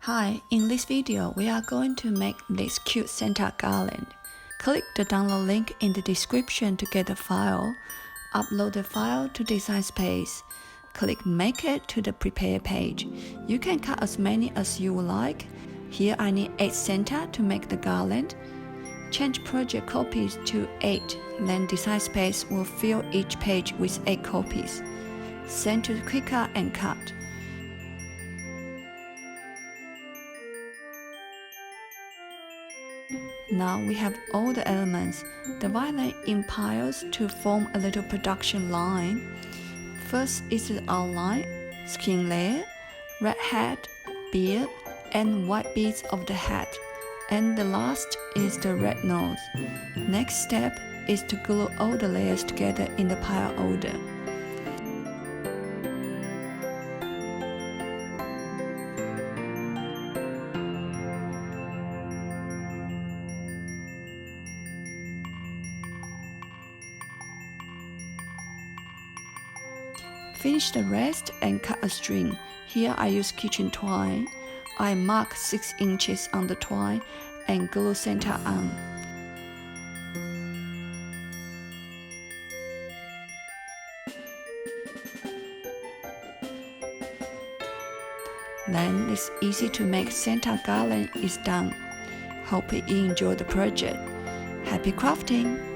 Hi, in this video we are going to make this cute Santa garland. Click the download link in the description to get the file. Upload the file to Design Space. Click Make It to the Prepare page. You can cut as many as you would like. Here I need 8 Santa to make the garland. Change project copies to 8, then Design Space will fill each page with 8 copies. Send to Cricut and cut. Now we have all the elements. Divide them in piles to form a little production line. First is the outline, skin layer, red hat, beard, and white beads of the hat. And the last is the red nose. Next step is to glue all the layers together in the pile order. Finish the rest and cut a string. Here I use kitchen twine. I mark 6 inches on the twine and glue center on. Then this easy to make Santa garland is done. Hope you enjoy the project. Happy crafting!